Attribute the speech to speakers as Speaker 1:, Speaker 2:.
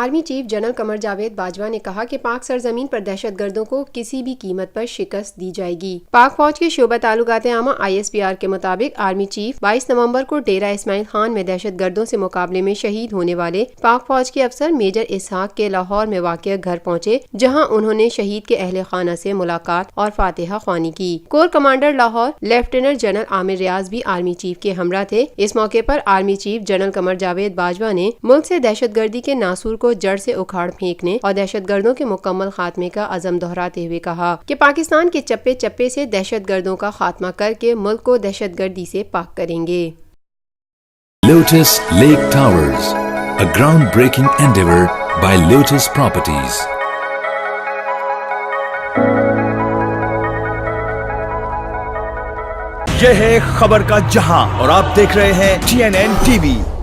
Speaker 1: Army chief general Qamar Javed Bajwa نے کہا کہ پاک سرزمین پر دہشت گردوں کو کسی بھی قیمت پر شکست دی جائے گی۔ پاک فوج کے شعبہ تعلقات عامہ ISPR کے مطابق آرمی چیف 22 نومبر کو ڈیرہ اسماعیل خان میں دہشت گردوں سے مقابلے میں شہید ہونے والے پاک فوج کے افسر میجر اسحاق کے لاہور میں واقع گھر پہنچے، جہاں انہوں نے شہید کے اہل خانہ سے ملاقات اور فاتحہ خوانی کی۔ Corps commander Lahore lieutenant general Aamir Riaz بھی آرمی چیف کے ہمراہ تھے۔ اس موقع پر army chief general Qamar Javed Bajwa نے ملک سے دہشت گردی کے ناسور کو جڑ سے اکھاڑ پھینکنے اور دہشت گردوں کے مکمل خاتمے کا عزم دہراتے ہوئے کہا کہ پاکستان کے چپے چپے سے دہشت گردوں کا خاتمہ کر کے ملک کو دہشت گردی سے پاک کریں گے۔
Speaker 2: Lotus Lake Towers, a groundbreaking endeavor by Lotus Properties.
Speaker 3: یہ ہے خبر کا جہاں اور آپ دیکھ رہے ہیں TNN TV۔